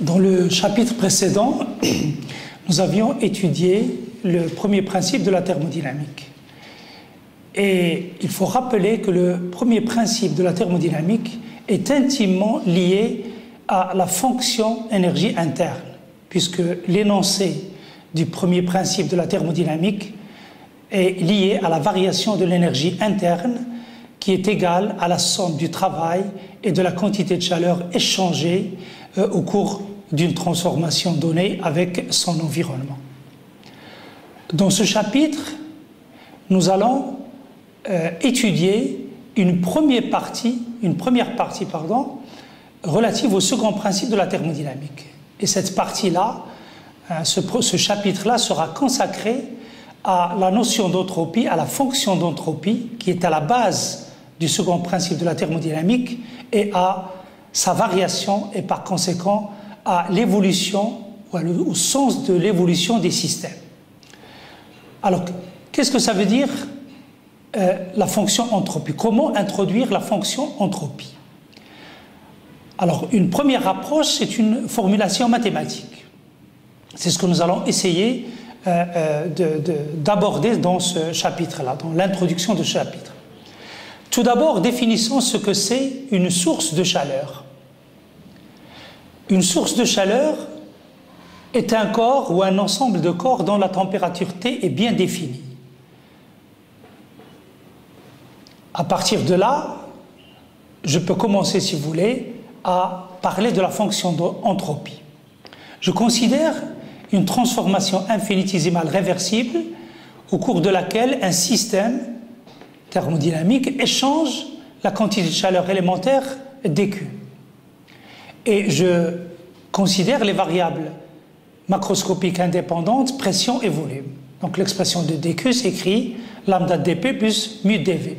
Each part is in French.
Dans le chapitre précédent, nous avions étudié le premier principe de la thermodynamique. Et il faut rappeler que le premier principe de la thermodynamique est intimement lié à la fonction énergie interne, puisque l'énoncé du premier principe de la thermodynamique est lié à la variation de l'énergie interne qui est égale à la somme du travail et de la quantité de chaleur échangée au cours d'une transformation donnée avec son environnement. Dans ce chapitre, nous allons étudier une première partie, relative au second principe de la thermodynamique. Et cette partie-là, ce chapitre-là sera consacré à la notion d'entropie, à la fonction d'entropie, qui est à la base du second principe de la thermodynamique, et à sa variation, et par conséquent à l'évolution, au sens de l'évolution des systèmes. Alors, qu'est-ce que ça veut dire la fonction entropie? Comment introduire la fonction entropie? Alors, une première approche, c'est une formulation mathématique. C'est ce que nous allons essayer d'aborder dans ce chapitre-là, dans l'introduction de ce chapitre. Tout d'abord, définissons ce que c'est une source de chaleur. Une source de chaleur est un corps ou un ensemble de corps dont la température T est bien définie. À partir de là, je peux commencer, si vous voulez, à parler de la fonction d'entropie. Je considère une transformation infinitésimale réversible au cours de laquelle un système thermodynamique échange la quantité de chaleur élémentaire dQ. Et je considère les variables macroscopiques indépendantes, pression et volume. Donc l'expression de dQ s'écrit lambda dP plus mu dV.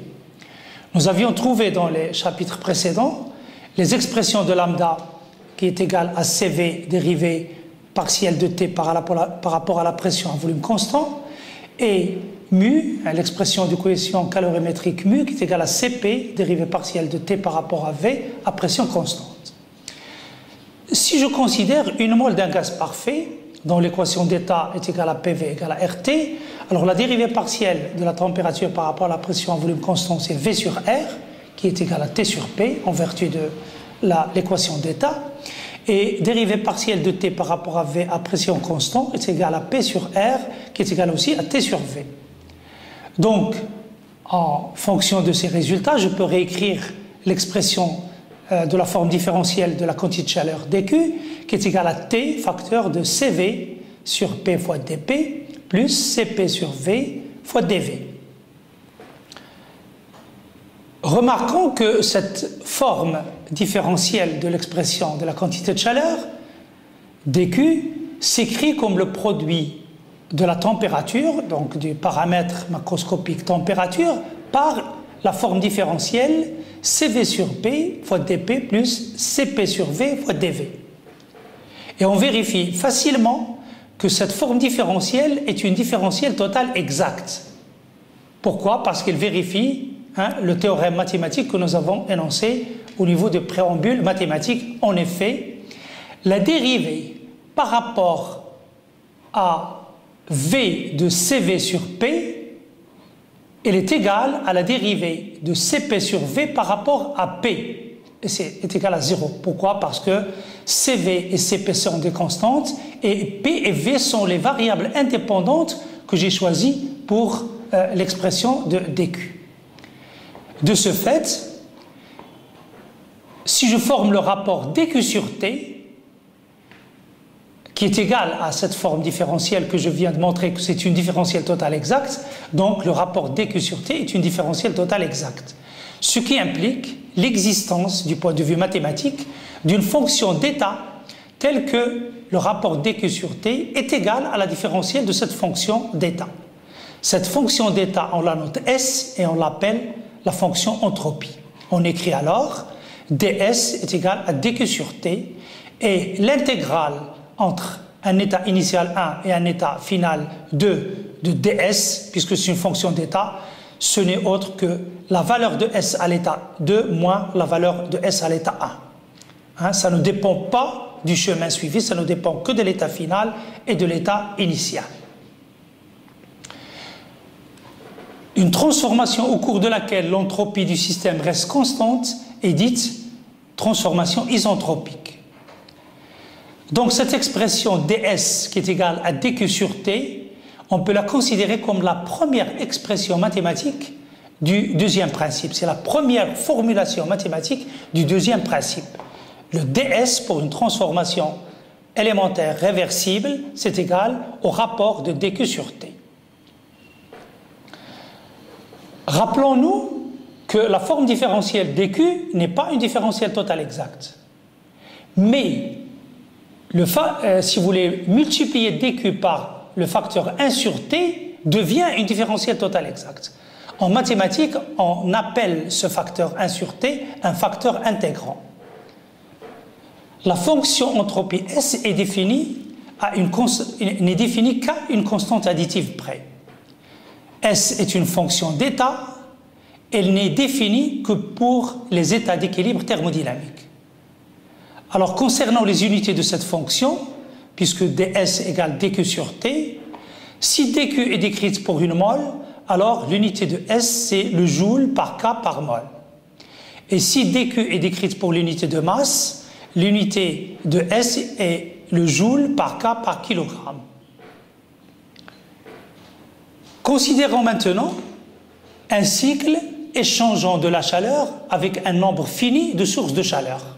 Nous avions trouvé dans les chapitres précédents les expressions de lambda qui est égale à CV dérivé partiel de T par rapport à la pression à volume constant, et mu, l'expression du coefficient calorimétrique mu qui est égale à Cp dérivé partiel de T par rapport à V à pression constante. Si je considère une mole d'un gaz parfait, dont l'équation d'état est égale à PV égale à RT, alors la dérivée partielle de la température par rapport à la pression à volume constant, c'est V sur R, qui est égale à T sur P, en vertu de l'équation d'état, et dérivée partielle de T par rapport à V à pression constante est égale à P sur R, qui est égale aussi à T sur V. Donc, en fonction de ces résultats, je peux réécrire l'expression de la forme différentielle de la quantité de chaleur dQ, qui est égale à T facteur de CV sur P fois dP, plus Cp sur V fois dV. Remarquons que cette forme différentielle de l'expression de la quantité de chaleur dQ s'écrit comme le produit de la température, donc du paramètre macroscopique température, par la forme différentielle CV sur P fois dP plus Cp sur V fois dV. Et on vérifie facilement que cette forme différentielle est une différentielle totale exacte. Pourquoi? Parce qu'elle vérifie le théorème mathématique que nous avons énoncé au niveau de préambule mathématique. En effet, la dérivée par rapport à V de CV sur P, elle est égale à la dérivée de Cp sur V par rapport à P. Et c'est égal à 0. Pourquoi? Parce que Cv et Cp sont des constantes et P et V sont les variables indépendantes que j'ai choisies pour l'expression de dQ. De ce fait, si je forme le rapport dQ sur T, qui est égal à cette forme différentielle que je viens de montrer que c'est une différentielle totale exacte, donc le rapport dQ sur T est une différentielle totale exacte. Ce qui implique l'existence, du point de vue mathématique, d'une fonction d'état telle que le rapport dQ sur T est égal à la différentielle de cette fonction d'état. Cette fonction d'état, on la note S et on l'appelle la fonction entropie. On écrit alors ds est égal à dQ sur T et l'intégrale entre un état initial 1 et un état final 2 de ds, puisque c'est une fonction d'état, ce n'est autre que la valeur de S à l'état 2 moins la valeur de S à l'état 1. Ça ne dépend pas du chemin suivi, ça ne dépend que de l'état final et de l'état initial. Une transformation au cours de laquelle l'entropie du système reste constante est dite transformation isentropique. Donc cette expression ds qui est égale à dq sur t, on peut la considérer comme la première expression mathématique du deuxième principe. C'est la première formulation mathématique du deuxième principe. Le ds pour une transformation élémentaire réversible, c'est égal au rapport de dq sur t. Rappelons-nous que la forme différentielle dq n'est pas une différentielle totale exacte. Mais, si vous voulez multiplier dq par le facteur 1 sur t, devient une différentielle totale exacte. En mathématiques, on appelle ce facteur 1 sur t un facteur intégrant. La fonction entropie S est définie n'est définie qu'à une constante additive près. S est une fonction d'état, elle n'est définie que pour les états d'équilibre thermodynamique. Alors concernant les unités de cette fonction, puisque ds égale dq sur t, si dq est décrite pour une mole, alors l'unité de S c'est le joule par K par mol. Et si dq est décrite pour l'unité de masse, l'unité de S est le joule par K par kilogramme. Considérons maintenant un cycle échangeant de la chaleur avec un nombre fini de sources de chaleur.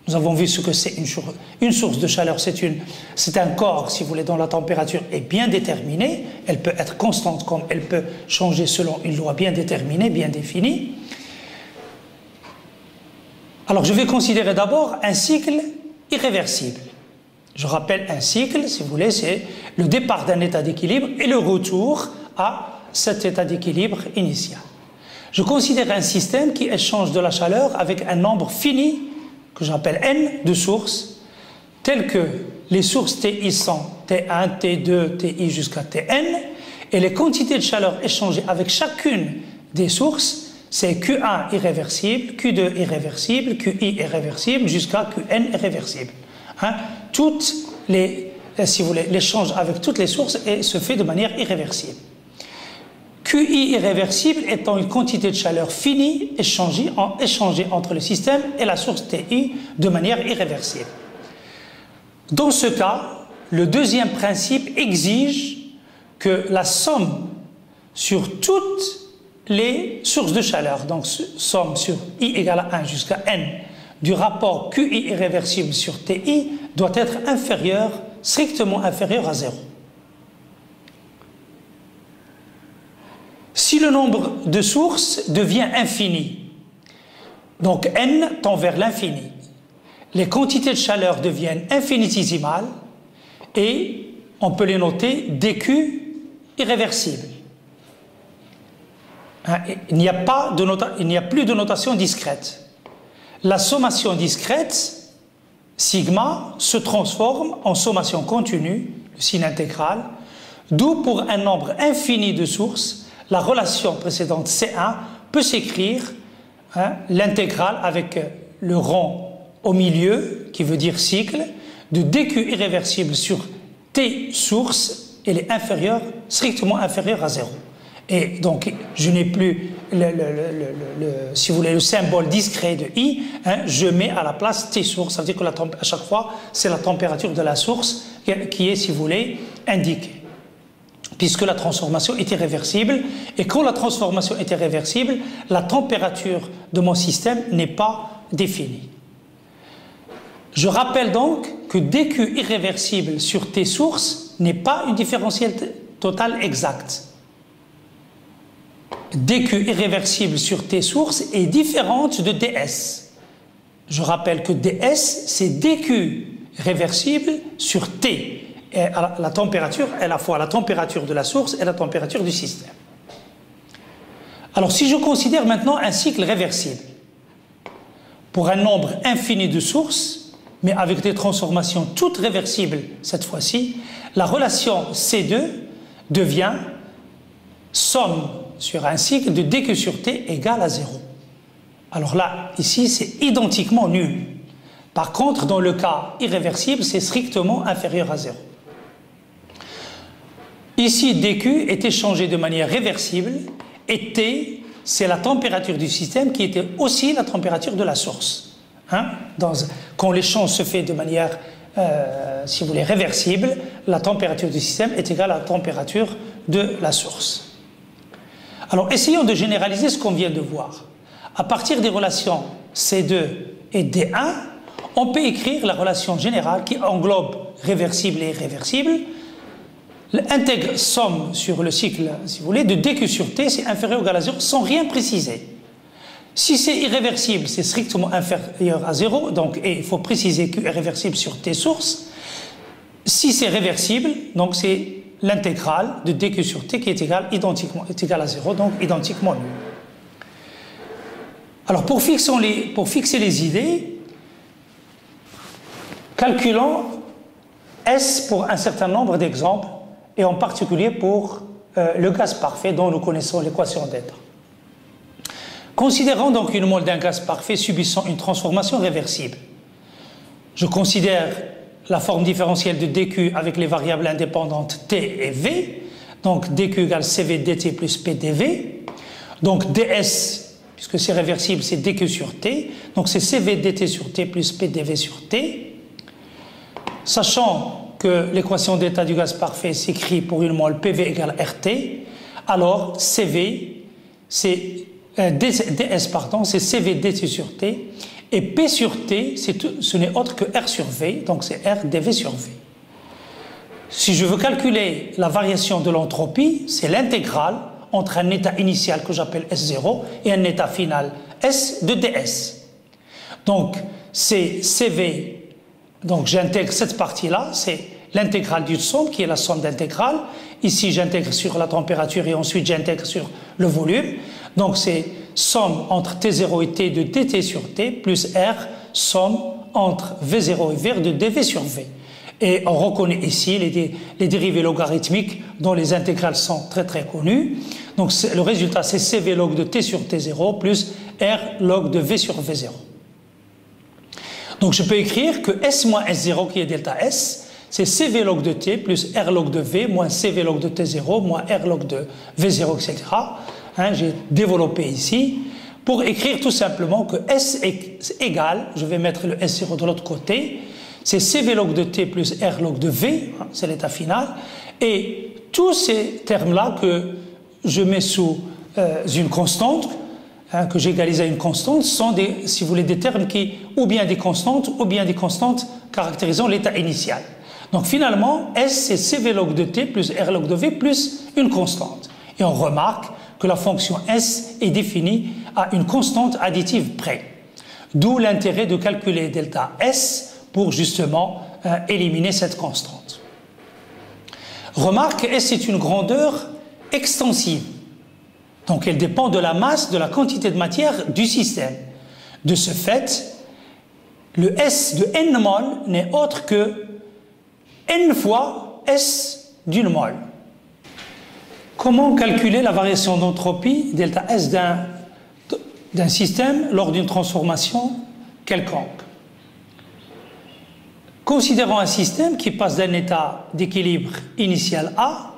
Nous avons vu ce que c'est une source de chaleur. C'est un corps, si vous voulez, dont la température est bien déterminée. Elle peut être constante comme elle peut changer selon une loi bien déterminée, bien définie. Alors je vais considérer d'abord un cycle irréversible. Je rappelle un cycle, si vous voulez, c'est le départ d'un état d'équilibre et le retour à cet état d'équilibre initial. Je considère un système qui échange de la chaleur avec un nombre fini, que j'appelle n, de sources, telles que les sources TI sont T1, T2, TI jusqu'à Tn, et les quantités de chaleur échangées avec chacune des sources, c'est Q1 irréversible, Q2 irréversible, QI irréversible, jusqu'à Qn irréversible. Toutes les, si vous voulez, l'échange avec toutes les sources se fait de manière irréversible. QI irréversible étant une quantité de chaleur finie échangée entre le système et la source TI de manière irréversible. Dans ce cas, le deuxième principe exige que la somme sur toutes les sources de chaleur, donc somme sur I égale à 1 jusqu'à N, du rapport QI irréversible sur TI doit être strictement inférieur à 0. Si le nombre de sources devient infini, donc n tend vers l'infini, les quantités de chaleur deviennent infinitésimales et on peut les noter dq irréversible. Il n'y a plus de notation discrète. La sommation discrète, sigma, se transforme en sommation continue, le signe intégral, d'où pour un nombre infini de sources, la relation précédente C1 peut s'écrire l'intégrale avec le rond au milieu, qui veut dire cycle, de dq irréversible sur t source, elle est strictement inférieure à 0. Et donc, je n'ai plus, si vous voulez, le symbole discret de I, je mets à la place t source, ça veut dire que à chaque fois, c'est la température de la source qui est, si vous voulez, indiquée. Puisque la transformation est irréversible, et quand la transformation est irréversible, la température de mon système n'est pas définie. Je rappelle donc que dq irréversible sur t source n'est pas une différentielle totale exacte. dq irréversible sur t source est différente de ds. Je rappelle que ds, c'est dq réversible sur t. Et la température est à la fois la température de la source et la température du système. Alors si je considère maintenant un cycle réversible, pour un nombre infini de sources, mais avec des transformations toutes réversibles cette fois-ci, la relation C2 devient somme sur un cycle de dq sur t égale à 0. Alors là, ici, c'est identiquement nul. Par contre, dans le cas irréversible, c'est strictement inférieur à 0. Ici, dQ est échangé de manière réversible et T, c'est la température du système qui était aussi la température de la source. Quand l'échange se fait de manière, si vous voulez, réversible, la température du système est égale à la température de la source. Alors, essayons de généraliser ce qu'on vient de voir. À partir des relations C2 et D1, on peut écrire la relation générale qui englobe réversible et irréversible. Intègre somme sur le cycle, si vous voulez, de dQ sur T, c'est inférieur ou égal à 0 sans rien préciser. Si c'est irréversible, c'est strictement inférieur à 0, donc il faut préciser Q est réversible sur T source. Si c'est réversible, donc c'est l'intégrale de dQ sur T qui est égale à 0, donc identiquement nul. Alors pour fixer les idées, calculons S pour un certain nombre d'exemples, et en particulier pour le gaz parfait dont nous connaissons l'équation d'état. Considérons donc une mole d'un gaz parfait subissant une transformation réversible. Je considère la forme différentielle de dQ avec les variables indépendantes T et V, donc dQ égale CV dt plus P dV, donc ds, puisque c'est réversible, c'est dQ sur T, donc c'est CV dt sur T plus P dV sur T, sachant que l'équation d'état du gaz parfait s'écrit pour une mole PV égale RT, alors CV, c'est ds, pardon, c'est CV dt sur T, et P sur T, ce n'est autre que R sur V, donc c'est R dV sur V. Si je veux calculer la variation de l'entropie, c'est l'intégrale entre un état initial que j'appelle S0 et un état final S de ds. Donc c'est CV. Donc j'intègre cette partie-là, c'est l'intégrale d'une somme qui est la somme d'intégrales. Ici j'intègre sur la température et ensuite j'intègre sur le volume. Donc c'est somme entre T0 et T de dt sur T plus R, somme entre V0 et V de dV sur V. Et on reconnaît ici les dérivées logarithmiques dont les intégrales sont très très connues. Donc le résultat c'est CV log de T sur T0 plus R log de V sur V0. Donc je peux écrire que S moins S0 qui est delta S, c'est CV log de T plus R log de V moins CV log de T0 moins R log de V0, etc. J'ai développé ici pour écrire tout simplement que S est égal, je vais mettre le S0 de l'autre côté, c'est CV log de T plus R log de V, c'est l'état final, et tous ces termes-là que je mets sous une constante, que j'égalise à une constante, sont des, si vous voulez, des termes qui, ou bien des constantes caractérisant l'état initial. Donc finalement, S c'est CV log de T plus R log de V plus une constante. Et on remarque que la fonction S est définie à une constante additive près. D'où l'intérêt de calculer delta S pour justement éliminer cette constante. Remarque, S est une grandeur extensive. Donc elle dépend de la masse, de la quantité de matière du système. De ce fait, le S de n mol n'est autre que n fois S d'une mole. Comment calculer la variation d'entropie delta S d'un système lors d'une transformation quelconque? Considérons un système qui passe d'un état d'équilibre initial A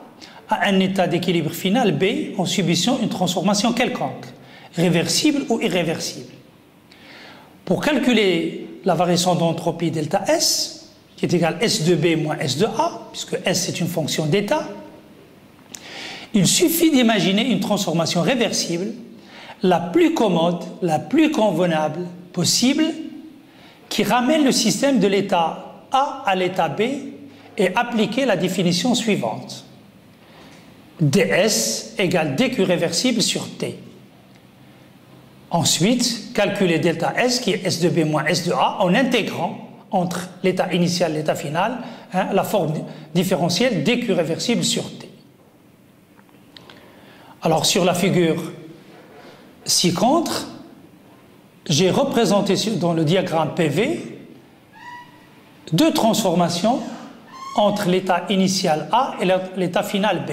à un état d'équilibre final B en subissant une transformation quelconque, réversible ou irréversible. Pour calculer la variation d'entropie delta S, qui est égale S de B moins S de A, puisque S est une fonction d'état, il suffit d'imaginer une transformation réversible la plus commode, la plus convenable possible, qui ramène le système de l'état A à l'état B et appliquer la définition suivante. ds égale dq réversible sur T. Ensuite, calculer delta S qui est S de B moins S de A en intégrant entre l'état initial et l'état final la forme différentielle dq réversible sur T. Alors sur la figure ci-contre, j'ai représenté dans le diagramme PV deux transformations entre l'état initial A et l'état final B.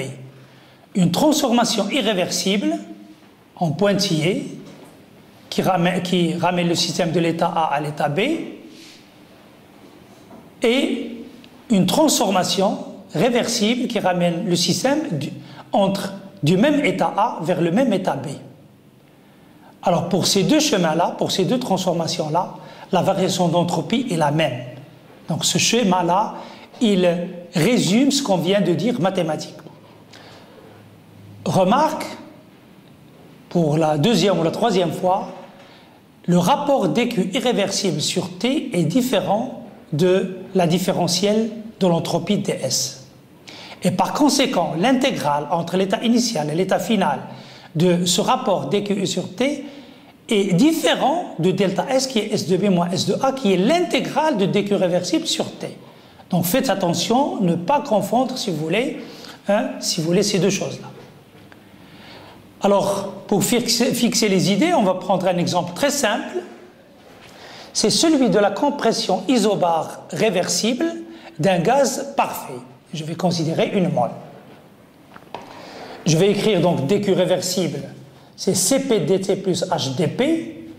Une transformation irréversible en pointillé qui ramène le système de l'état A à l'état B et une transformation réversible qui ramène le système du même état A vers le même état B. Alors pour ces deux chemins-là, pour ces deux transformations-là, la variation d'entropie est la même. Donc ce schéma-là, il résume ce qu'on vient de dire mathématiquement. Remarque, pour la deuxième ou la troisième fois, le rapport dQ irréversible sur T est différent de la différentielle de l'entropie ds. Et par conséquent, l'intégrale entre l'état initial et l'état final de ce rapport dQ sur T est différent de delta S qui est S de B moins S de A qui est l'intégrale de dQ réversible sur T. Donc faites attention, ne pas confondre si vous voulez ces deux choses-là. Alors, pour fixer les idées, on va prendre un exemple très simple. C'est celui de la compression isobare réversible d'un gaz parfait. Je vais considérer une mole. Je vais écrire donc dQ réversible, c'est Cp dt plus HdP.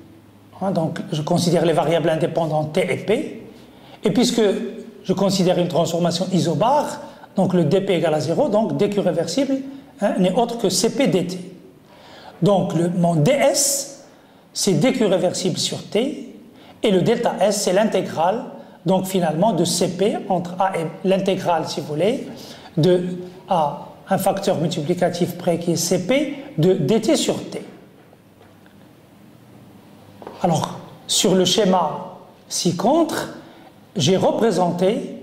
Donc, je considère les variables indépendantes T et P. Et puisque je considère une transformation isobare, donc le dP égale à 0, donc dQ réversible n'est autre que Cp dt. Donc mon ds, c'est dQ réversible sur T, et le delta S, c'est l'intégrale, donc finalement de Cp entre A et l'intégrale, si vous voulez, de A, un facteur multiplicatif près qui est Cp, de dt sur T. Alors, sur le schéma ci-contre, j'ai représenté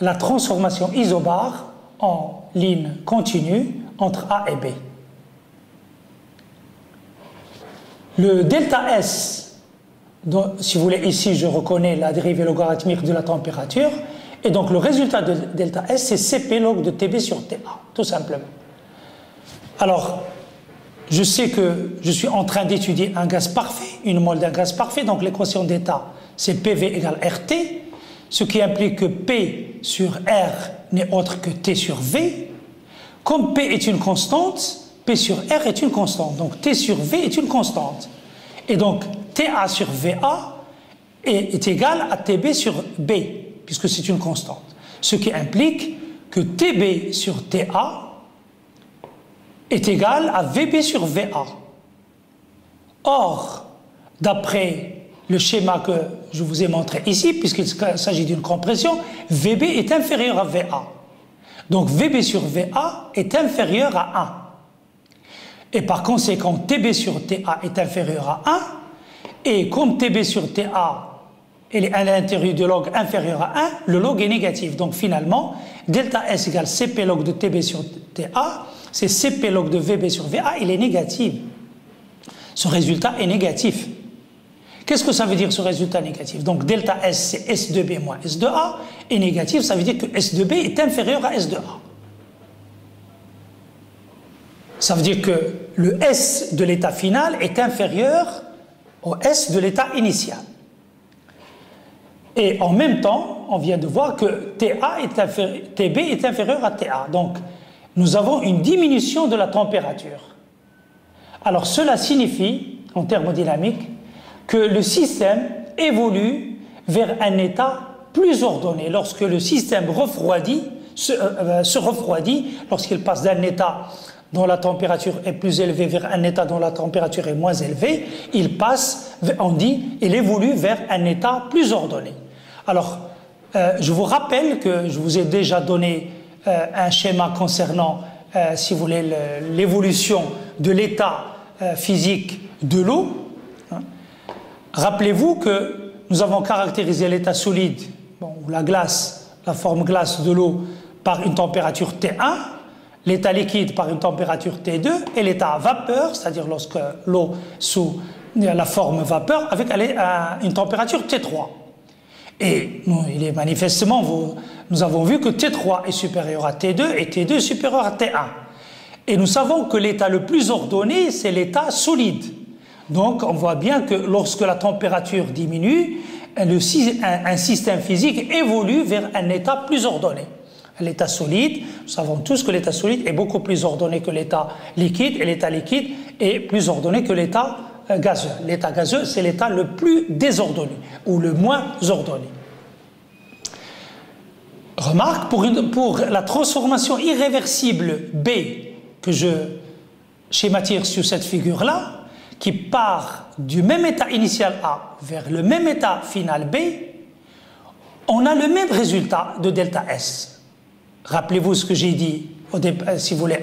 la transformation isobare en ligne continue entre A et B. Le delta S, donc, si vous voulez, ici je reconnais la dérivée logarithmique de la température, et donc le résultat de delta S, c'est Cp log de Tb sur Ta, tout simplement. Alors, je sais que je suis en train d'étudier un gaz parfait, une mole d'un gaz parfait, donc l'équation d'état, c'est PV égale RT, ce qui implique que P sur R n'est autre que T sur V. Comme P est une constante, P sur R est une constante, donc T sur V est une constante. Et donc TA sur VA est égal à TB sur B, puisque c'est une constante. Ce qui implique que TB sur TA est égal à VB sur VA. Or, d'après le schéma que je vous ai montré ici, puisqu'il s'agit d'une compression, VB est inférieur à VA. Donc VB sur VA est inférieur à 1. Et par conséquent, TB sur TA est inférieur à 1. Et comme TB sur TA est à l'intérieur du log inférieur à 1, le log est négatif. Donc finalement, delta S égale Cp log de TB sur TA, c'est Cp log de VB sur VA, il est négatif. Ce résultat est négatif. Qu'est-ce que ça veut dire ce résultat négatif? Donc delta S c'est S de B moins S de A, et négatif ça veut dire que S de B est inférieur à S de A. Ça veut dire que le S de l'état final est inférieur au S de l'état initial. Et en même temps, on vient de voir que TB est inférieur à TA. Donc nous avons une diminution de la température. Alors cela signifie, en thermodynamique, que le système évolue vers un état plus ordonné. Lorsque le système se refroidit, lorsqu'il passe d'un état dont la température est plus élevée vers un état dont la température est moins élevée, il évolue vers un état plus ordonné. Alors, je vous rappelle que je vous ai déjà donné un schéma concernant, si vous voulez, l'évolution de l'état physique de l'eau. Rappelez-vous que nous avons caractérisé l'état solide, ou la glace, la forme glace de l'eau, par une température T1, l'état liquide par une température T2, et l'état vapeur, c'est-à-dire lorsque l'eau sous la forme vapeur, avec une température T3. Et manifestement, nous avons vu que T3 est supérieur à T2 et T2 est supérieur à T1. Et nous savons que l'état le plus ordonné, c'est l'état solide. Donc on voit bien que lorsque la température diminue, un système physique évolue vers un état plus ordonné. L'état solide, nous savons tous que l'état solide est beaucoup plus ordonné que l'état liquide, et l'état liquide est plus ordonné que l'état gazeux. L'état gazeux, c'est l'état le plus désordonné, ou le moins ordonné. Remarque, pour la transformation irréversible B que je schématise sur cette figure-là, qui part du même état initial A vers le même état final B, on a le même résultat de delta S. Rappelez-vous ce que j'ai dit, si vous voulez,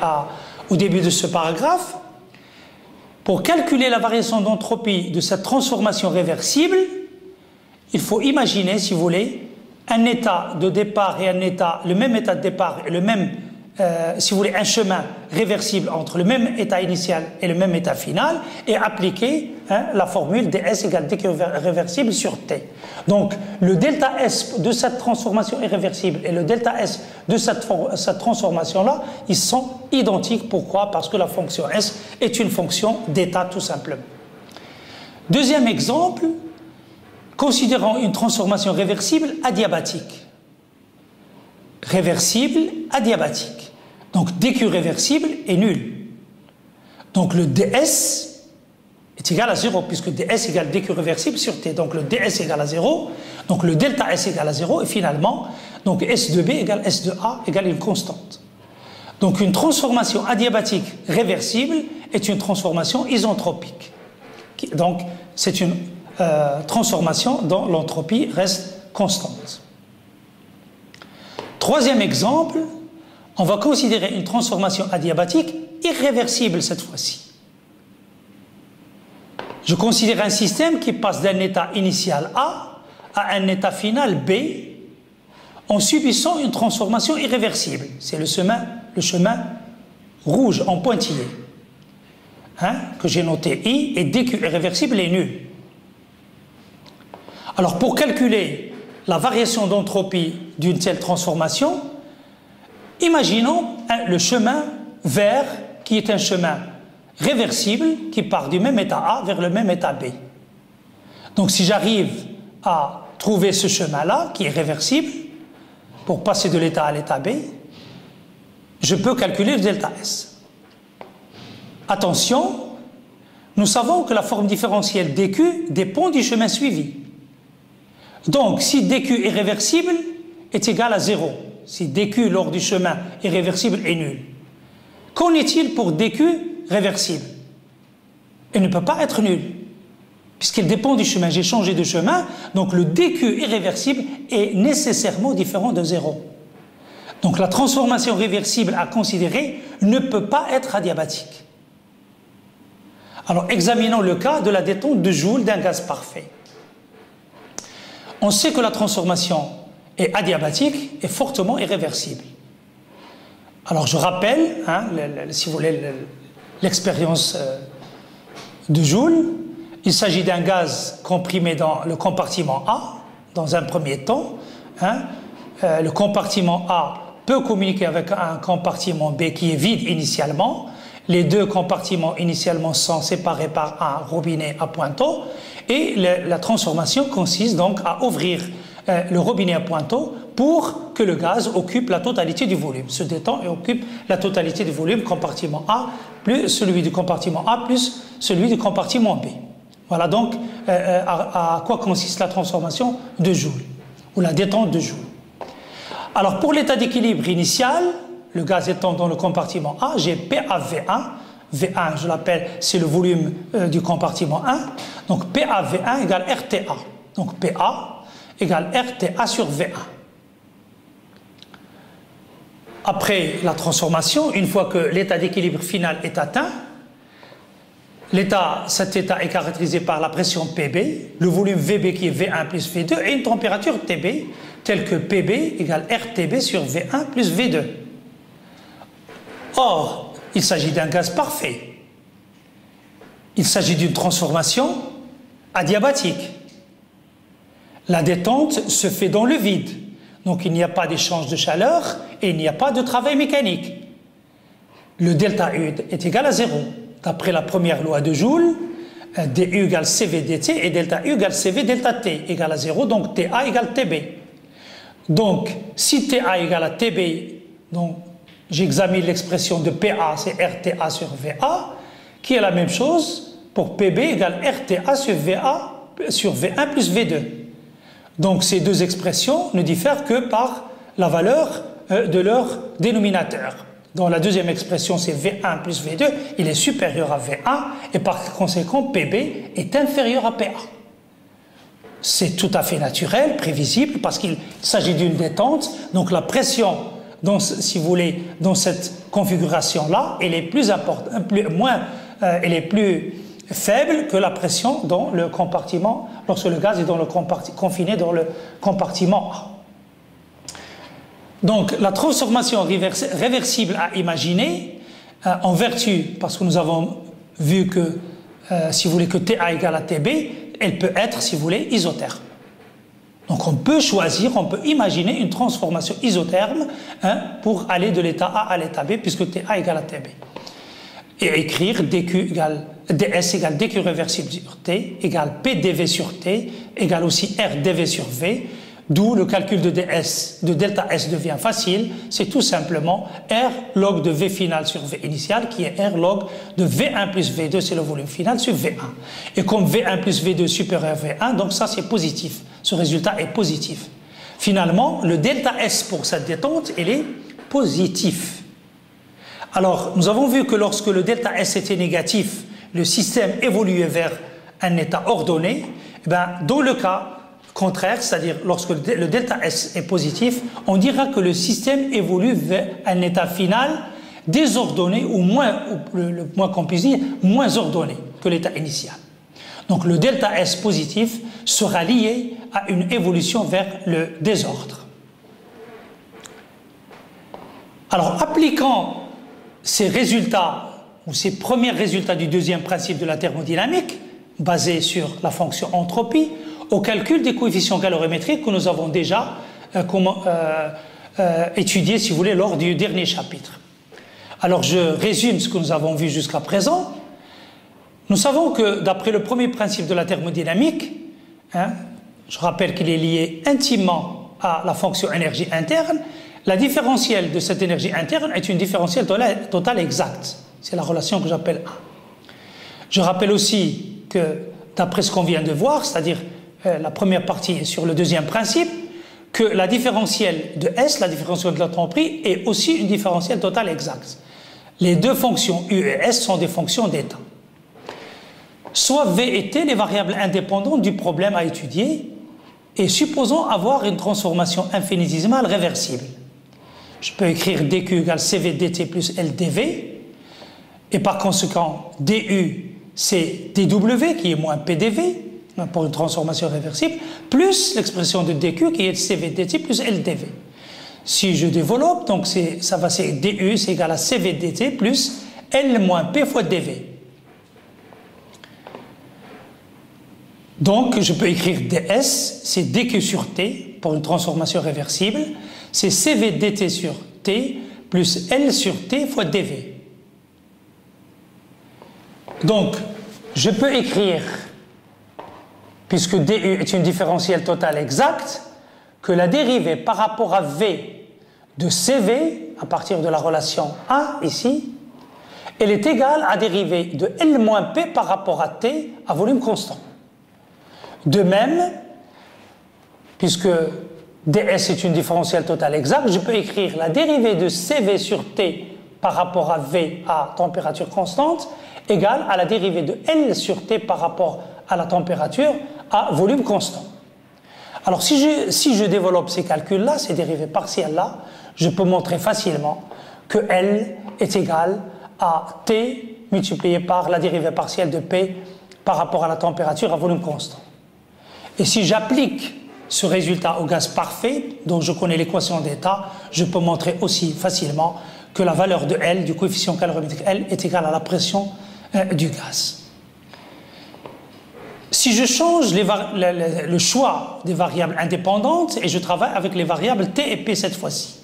au début de ce paragraphe. Pour calculer la variation d'entropie de cette transformation réversible, il faut imaginer, si vous voulez, un état de départ et le même état de départ et le même, si vous voulez, un chemin réversible entre le même état initial et le même état final et appliquer la formule ds égale dq réversible sur t. Donc, le delta S de cette transformation irréversible et le delta S de cette transformation-là, ils sont identiques. Pourquoi? Parce que la fonction S est une fonction d'état, tout simplement. Deuxième exemple, considérons une transformation réversible adiabatique. Réversible adiabatique. Donc, dq réversible est nul. Donc, le ds est égal à 0, puisque ds égale dq réversible sur t. Donc, le ds égale à 0, donc le delta S égale à 0, et finalement, donc S de B égale S de A égale une constante. Donc, une transformation adiabatique réversible est une transformation isentropique. Donc, c'est une transformation dont l'entropie reste constante. Troisième exemple, on va considérer une transformation adiabatique irréversible cette fois-ci. Je considère un système qui passe d'un état initial A à un état final B en subissant une transformation irréversible. C'est le chemin rouge en pointillé que j'ai noté I, et dq irréversible est nul. Alors, pour calculer la variation d'entropie d'une telle transformation, imaginons le chemin vert qui est un chemin réversible qui part du même état A vers le même état B. Donc, si j'arrive à trouver ce chemin-là qui est réversible pour passer de l'état A à l'état B, je peux calculer le delta S. Attention, nous savons que la forme différentielle dq dépend du chemin suivi. Donc, si dq irréversible est égal à 0, si dq lors du chemin irréversible est nul, qu'en est-il pour dq réversible? Il ne peut pas être nul, puisqu'il dépend du chemin. J'ai changé de chemin, donc le dq irréversible est nécessairement différent de 0. Donc, la transformation réversible à considérer ne peut pas être adiabatique. Alors, examinons le cas de la détente de Joule d'un gaz parfait. On sait que la transformation est adiabatique et fortement irréversible. Alors, je rappelle, si vous voulez, l'expérience de Joule. Il s'agit d'un gaz comprimé dans le compartiment A, dans un premier temps. Le compartiment A peut communiquer avec un compartiment B qui est vide initialement. Les deux compartiments initialement sont séparés par un robinet à pointeau. Et la transformation consiste donc à ouvrir le robinet à pointeau pour que le gaz occupe la totalité du volume, se détend et occupe la totalité du volume, compartiment A plus celui du compartiment A plus celui du compartiment B. Voilà donc à quoi consiste la transformation de Joule, ou la détente de Joule. Alors pour l'état d'équilibre initial, le gaz étant dans le compartiment A, j'ai PaV1. V1, je l'appelle, c'est le volume du compartiment 1. Donc PaV1 égale RTA. Donc Pa égale RTA sur V1. Après la transformation, une fois que l'état d'équilibre final est atteint, cet état est caractérisé par la pression Pb, le volume Vb qui est V1 plus V2 et une température Tb telle que Pb égale RTb sur V1 plus V2. Or, il s'agit d'un gaz parfait. Il s'agit d'une transformation adiabatique. La détente se fait dans le vide. Donc il n'y a pas d'échange de chaleur et il n'y a pas de travail mécanique. Le delta U est égal à 0. D'après la première loi de Joule, dU égale CV dt et delta U égale CV delta T égale à 0. Donc TA égale TB. Donc si TA égale à TB, donc j'examine l'expression de PA, c'est RTA sur VA, qui est la même chose pour PB égale RTA sur V1 plus V2. Donc ces deux expressions ne diffèrent que par la valeur de leur dénominateur. Dans la deuxième expression, c'est V1 plus V2, il est supérieur à V1 et par conséquent, PB est inférieur à PA. C'est tout à fait naturel, prévisible, parce qu'il s'agit d'une détente, donc la pression, si vous voulez, dans cette configuration-là, elle est elle est plus faible que la pression dans le compartiment, lorsque le gaz est confiné dans le compartiment A. Donc, la transformation réversible à imaginer, en vertu, parce que nous avons vu que, si vous voulez, que TA égale à TB, elle peut être, si vous voulez, isotherme. Donc, on peut choisir, on peut imaginer une transformation isotherme pour aller de l'état A à l'état B, puisque TA égale à TB. Et écrire ds égale dq réversible sur T égale pdv sur T égale aussi rdv sur V, d'où le calcul de delta S devient facile, c'est tout simplement R log de V final sur V initial qui est R log de V1 plus V2, c'est le volume final, sur V1. Et comme V1 plus V2 supérieur à V1, donc ça c'est positif, ce résultat est positif. Finalement, le delta S pour cette détente, il est positif. Alors, nous avons vu que lorsque le delta S était négatif, le système évoluait vers un état ordonné. Eh bien, dans le cas contraire, c'est-à-dire lorsque le delta S est positif, on dira que le système évolue vers un état final désordonné ou le moins qu'on puisse dire, moins ordonné que l'état initial. Donc, le delta S positif sera lié à une évolution vers le désordre. Alors, appliquant ces résultats, ou ces premiers résultats du deuxième principe de la thermodynamique, basés sur la fonction entropie, au calcul des coefficients calorimétriques que nous avons déjà étudiés, si vous voulez, lors du dernier chapitre. Alors, je résume ce que nous avons vu jusqu'à présent. Nous savons que, d'après le premier principe de la thermodynamique, je rappelle qu'il est lié intimement à la fonction énergie interne, la différentielle de cette énergie interne est une différentielle totale exacte. C'est la relation que j'appelle A. Je rappelle aussi que, d'après ce qu'on vient de voir, c'est-à-dire la première partie sur le deuxième principe, que la différentielle de S, la différentielle de l'entropie, est aussi une différentielle totale exacte. Les deux fonctions U et S sont des fonctions d'état. Soit V et T, les variables indépendantes du problème à étudier, et supposons avoir une transformation infinitésimale réversible. Je peux écrire dq égale cv dt plus ldv, et par conséquent, du, c'est dw, qui est moins pdv, pour une transformation réversible, plus l'expression de dq, qui est cv dt plus ldv. Si je développe, donc ça va c'est du, c'est égal à cv dt plus l moins p fois dv. Donc, je peux écrire ds, c'est dq sur t, pour une transformation réversible, c'est cv dt sur t plus L sur t fois dv. Donc, je peux écrire, puisque du est une différentielle totale exacte, que la dérivée par rapport à v de cv, à partir de la relation A ici, elle est égale à dérivée de L moins P par rapport à T à volume constant. De même, puisque ds est une différentielle totale exacte, je peux écrire la dérivée de Cv sur T par rapport à V à température constante égale à la dérivée de L sur T par rapport à la température à volume constant. Alors si je développe ces calculs-là, ces dérivées partielles-là, je peux montrer facilement que L est égal à T multiplié par la dérivée partielle de P par rapport à la température à volume constant. Et si j'applique ce résultat au gaz parfait, dont je connais l'équation d'état, je peux montrer aussi facilement que la valeur de L, du coefficient calorimétrique L, est égale à la pression du gaz. Si je change le choix des variables indépendantes et je travaille avec les variables T et P cette fois-ci,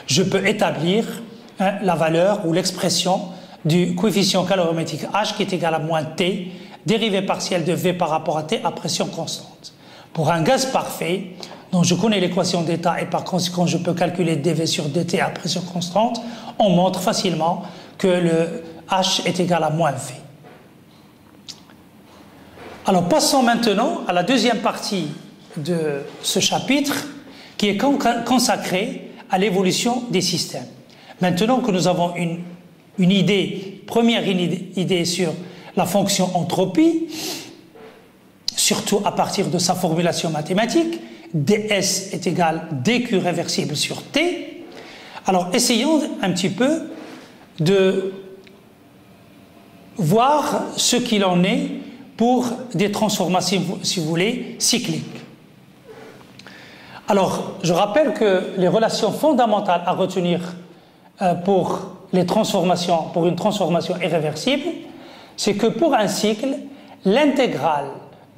je peux établir la valeur ou l'expression du coefficient calorimétrique H qui est égal à moins T, dérivée partielle de V par rapport à T à pression constante. Pour un gaz parfait, dont je connais l'équation d'état et par conséquent je peux calculer dV sur dt à pression constante, on montre facilement que le H est égal à moins V. Alors passons maintenant à la deuxième partie de ce chapitre qui est consacrée à l'évolution des systèmes. Maintenant que nous avons une idée, première idée sur la fonction entropie, surtout à partir de sa formulation mathématique, ds est égal dq réversible sur t. Alors essayons un petit peu de voir ce qu'il en est pour des transformations, si vous voulez, cycliques. Alors, je rappelle que les relations fondamentales à retenir pour les transformations, pour une transformation irréversible, c'est que pour un cycle, l'intégrale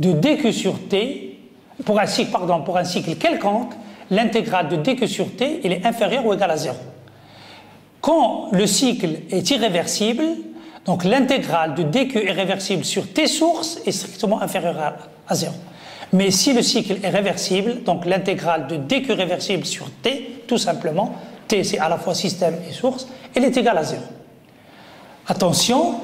de dq sur t, pour un cycle quelconque, l'intégrale de dq sur t, il est inférieur ou égal à 0. Quand le cycle est irréversible, donc l'intégrale de dq irréversible sur t source est strictement inférieure à 0. Mais si le cycle est réversible, donc l'intégrale de dq réversible sur t, tout simplement, t c'est à la fois système et source, elle est égale à 0. Attention,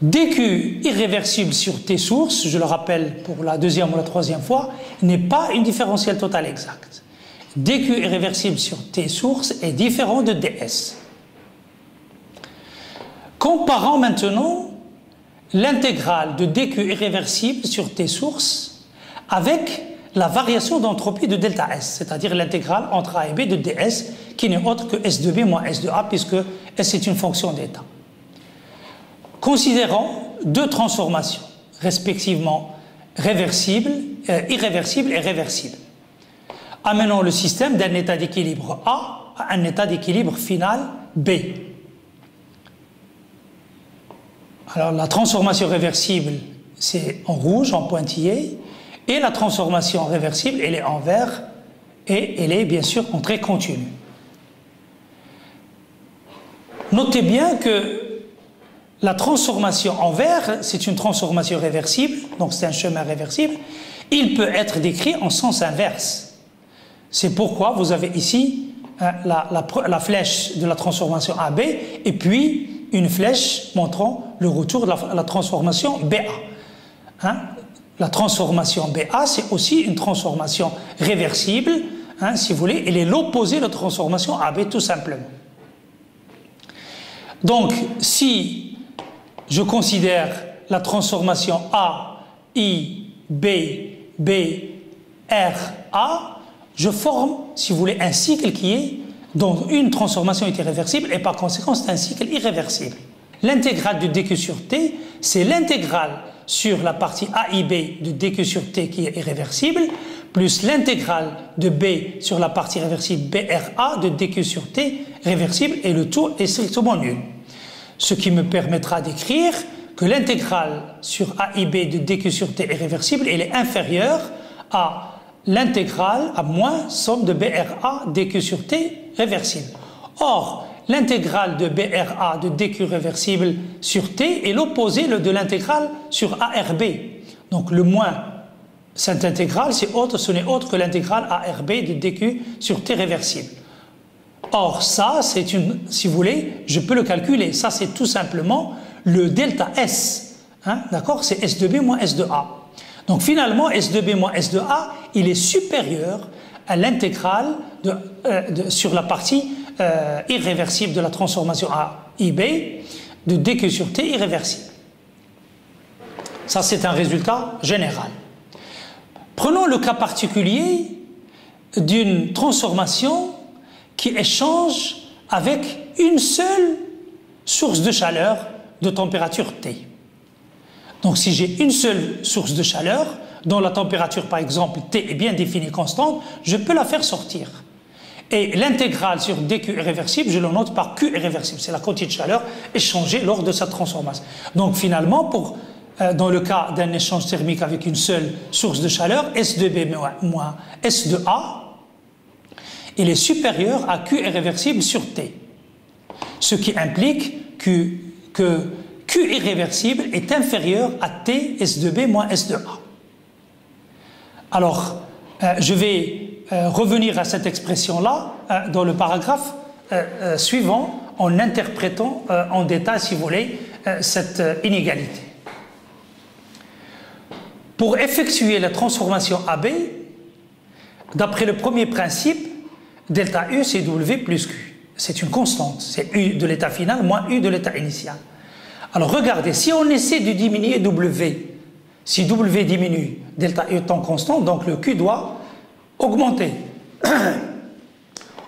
dq irréversible sur t source, je le rappelle pour la deuxième ou la troisième fois, n'est pas une différentielle totale exacte. dq irréversible sur t source est différent de ds. Comparons maintenant l'intégrale de dq irréversible sur t source avec la variation d'entropie de delta S, c'est-à-dire l'intégrale entre A et B de ds, qui n'est autre que S de B moins S de A, puisque S est une fonction d'état. Considérons deux transformations, respectivement irréversible et réversible. Amenons le système d'un état d'équilibre A à un état d'équilibre final B. Alors la transformation réversible, c'est en rouge, en pointillé, et la transformation réversible, elle est en vert, et elle est bien sûr en trait continu. Notez bien que la transformation en vert, c'est une transformation réversible, donc c'est un chemin réversible. Il peut être décrit en sens inverse. C'est pourquoi vous avez ici la flèche de la transformation AB et puis une flèche montrant le retour de la transformation BA. La transformation BA, c'est aussi une transformation réversible, si vous voulez, elle est l'opposé de la transformation AB tout simplement. Donc, si je considère la transformation A, I, B, B, R, A, je forme, si vous voulez, un cycle qui est dont une transformation est irréversible et par conséquent c'est un cycle irréversible. L'intégrale de dq sur t, c'est l'intégrale sur la partie AIB de dq sur t qui est irréversible, plus l'intégrale de B sur la partie réversible BRA de dq sur t réversible, et le tout est strictement nul. Ce qui me permettra d'écrire que l'intégrale sur AIB de dq sur t est réversible, elle est inférieure à l'intégrale à moins somme de BRA dq sur t réversible. Or, l'intégrale de BRA de dq réversible sur t est l'opposé de l'intégrale sur ARB. Donc le moins, cette intégrale, ce n'est autre que l'intégrale ARB de dq sur t réversible. Or, ça, c'est une, si vous voulez, je peux le calculer. Ça, c'est tout simplement le delta S. D'accord? C'est S de B moins S de A. Donc finalement, S de B moins S de A, il est supérieur à l'intégrale sur la partie irréversible de la transformation AIB de dq sur t irréversible. Ça, c'est un résultat général. Prenons le cas particulier d'une transformation qui échange avec une seule source de chaleur de température T. Donc si j'ai une seule source de chaleur, dont la température par exemple T est bien définie constante, je peux la faire sortir. Et l'intégrale sur dq irréversible, je le note par q irréversible. C'est la quantité de chaleur échangée lors de sa transformation. Donc finalement, dans le cas d'un échange thermique avec une seule source de chaleur, S de B moins S de A, il est supérieur à q irréversible sur T. Ce qui implique que q irréversible est inférieur à T S de B moins S de A. Alors, je vais revenir à cette expression-là dans le paragraphe suivant en interprétant en détail, si vous voulez, cette inégalité. Pour effectuer la transformation AB, d'après le premier principe, delta U, c'est W plus Q. C'est une constante. C'est U de l'état final moins U de l'état initial. Alors regardez, si on essaie de diminuer W, si W diminue, delta U étant constant, donc le Q doit augmenter.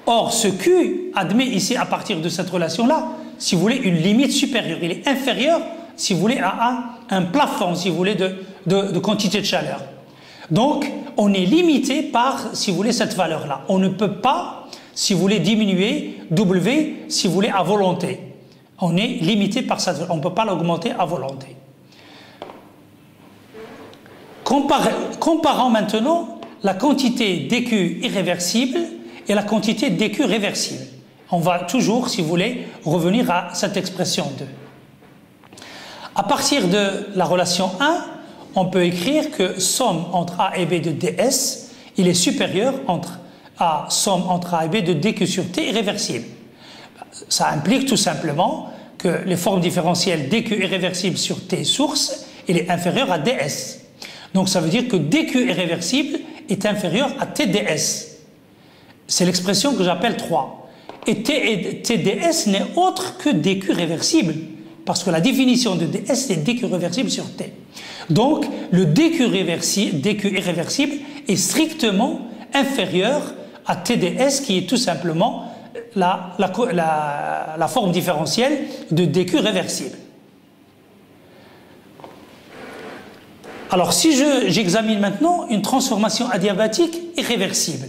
Or, ce Q admet ici, à partir de cette relation-là, si vous voulez, une limite supérieure. Il est inférieur, si vous voulez, à un plafond, si vous voulez, de quantité de chaleur. Donc, on est limité par, si vous voulez, cette valeur-là. On ne peut pas, si vous voulez, diminuer W, si vous voulez, à volonté. On est limité par cette valeur. On ne peut pas l'augmenter à volonté. Comparons maintenant la quantité dQ irréversible et la quantité dQ réversible. On va toujours, si vous voulez, revenir à cette expression 2. À partir de la relation 1, on peut écrire que somme entre A et B de ds, il est supérieur à somme entre A et B de dQ sur T irréversible. Ça implique tout simplement que les formes différentielles dQ irréversible sur T source, il est inférieur à ds. Donc ça veut dire que dQ irréversible est inférieur à TdS. C'est l'expression que j'appelle 3. Et TdS n'est autre que dQ réversible, parce que la définition de ds, c'est dQ réversible sur T. Donc, le dQ irréversible est strictement inférieur à TdS, qui est tout simplement la forme différentielle de dQ réversible. Alors, si j'examine maintenant une transformation adiabatique irréversible,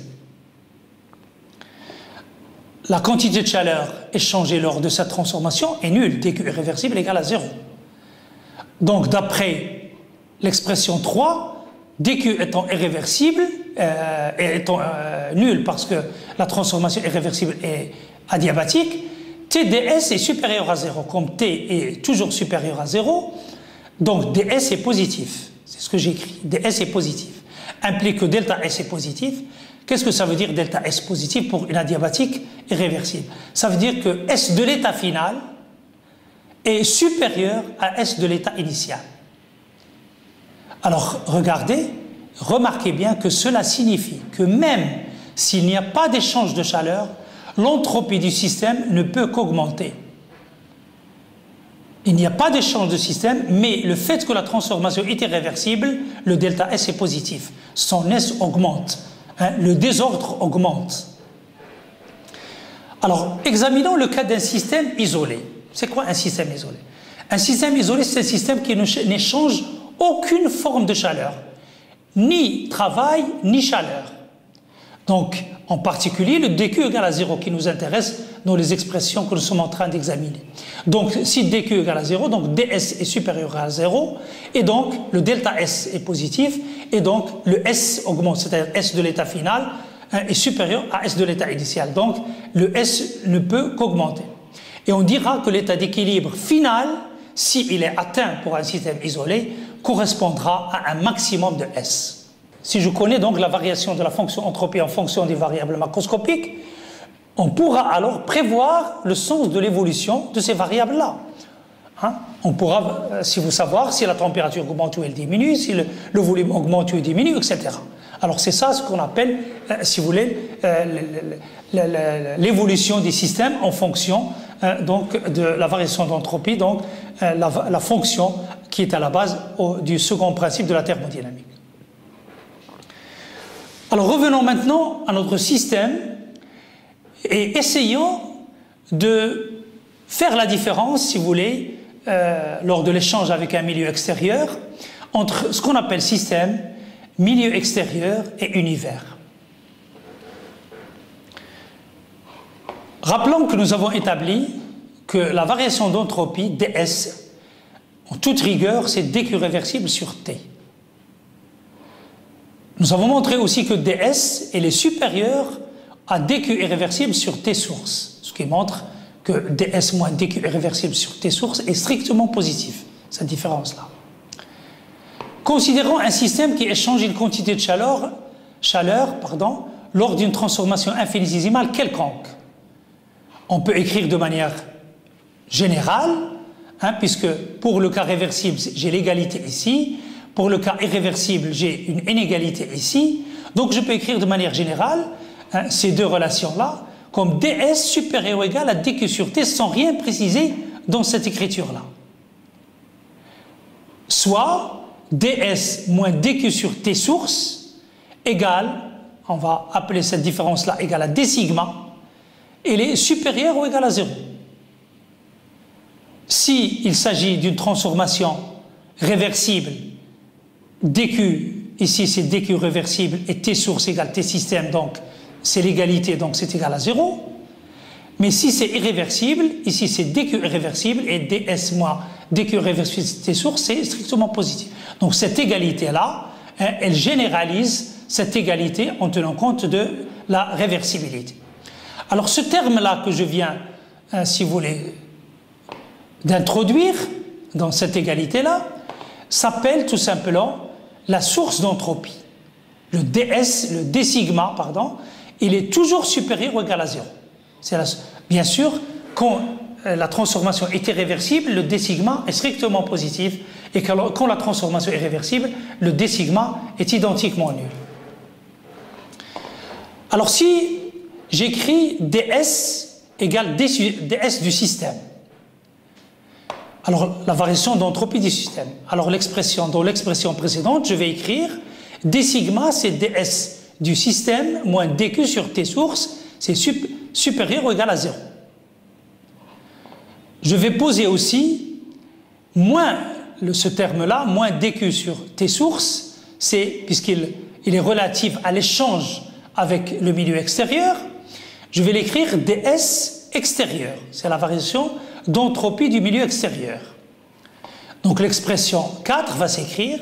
la quantité de chaleur échangée lors de cette transformation est nulle, dQ irréversible égale à 0. Donc, d'après l'expression 3, dQ étant irréversible, étant nul parce que la transformation irréversible est adiabatique, TdS est supérieur à 0. Comme T est toujours supérieur à 0, donc ds est positif. C'est ce que j'écris. ds est positif. Implique que delta S est positif. Qu'est-ce que ça veut dire delta S positif pour une adiabatique irréversible? Ça veut dire que S de l'état final est supérieur à S de l'état initial. Alors, remarquez bien que cela signifie que même s'il n'y a pas d'échange de chaleur, l'entropie du système ne peut qu'augmenter. Il n'y a pas d'échange de système, mais le fait que la transformation est irréversible, le delta S est positif. Son S augmente. Le désordre augmente. Alors, examinons le cas d'un système isolé. C'est quoi un système isolé? Un système isolé, c'est un système qui n'échange aucune forme de chaleur, ni travail, ni chaleur. Donc, en particulier, le dQ égale à 0 qui nous intéresse dans les expressions que nous sommes en train d'examiner. Donc, si dQ égale à 0, donc ds est supérieur à 0, et donc le delta S est positif, et donc le S augmente, c'est-à-dire S de l'état final est supérieur à S de l'état initial. Donc, le S ne peut qu'augmenter. Et on dira que l'état d'équilibre final, s'il est atteint pour un système isolé, correspondra à un maximum de S. Si je connais donc la variation de la fonction entropie en fonction des variables macroscopiques, on pourra alors prévoir le sens de l'évolution de ces variables-là. On pourra, si vous savoir, si la température augmente ou elle diminue, si le volume augmente ou il diminue, etc. Alors c'est ça ce qu'on appelle, si vous voulez, l'évolution des systèmes en fonction donc de la variation d'entropie, donc la fonction qui est à la base du second principe de la thermodynamique. Alors revenons maintenant à notre système et essayons de faire la différence, si vous voulez, lors de l'échange avec un milieu extérieur, entre ce qu'on appelle système, milieu extérieur et univers. Rappelons que nous avons établi que la variation d'entropie, ds, en toute rigueur, c'est dQ réversible sur T. Nous avons montré aussi que ds est supérieur à dQ irréversible sur T source, ce qui montre que ds moins dQ irréversible sur T source est strictement positif, cette différence-là. Considérons un système qui échange une quantité de chaleur lors d'une transformation infinitésimale quelconque. On peut écrire de manière générale, puisque pour le cas réversible, j'ai l'égalité ici, pour le cas irréversible, j'ai une inégalité ici. Donc je peux écrire de manière générale ces deux relations-là comme ds supérieur ou égal à dq sur t sans rien préciser dans cette écriture-là. Soit ds moins dq sur t source égale, on va appeler cette différence-là égale à d sigma, elle est supérieure ou égale à 0. S'il s'agit d'une transformation réversible, dq, ici c'est dq réversible et t source égale t système, donc c'est l'égalité, donc c'est égal à 0. Mais si c'est irréversible, ici c'est dq irréversible et ds moins dq réversible t source, c'est strictement positif. Donc cette égalité-là, elle généralise cette égalité en tenant compte de la réversibilité. Alors ce terme-là que je viens, si vous voulez, d'introduire dans cette égalité-là, s'appelle tout simplement la source d'entropie. Le d sigma, pardon, il est toujours supérieur ou égal à 0. Bien sûr, quand la transformation est irréversible, le d sigma est strictement positif, et quand la transformation est réversible, le d sigma est identiquement nul. Alors si j'écris ds égale ds du système, alors la variation d'entropie du système, alors dans l'expression précédente, je vais écrire d sigma, c'est ds du système moins dq sur t source, c'est supérieur ou égal à 0. Je vais poser aussi moins ce terme-là, moins dq sur t source, puisqu'il est relatif à l'échange avec le milieu extérieur, je vais l'écrire ds extérieur, c'est la variation d'entropie du milieu extérieur. Donc l'expression 4 va s'écrire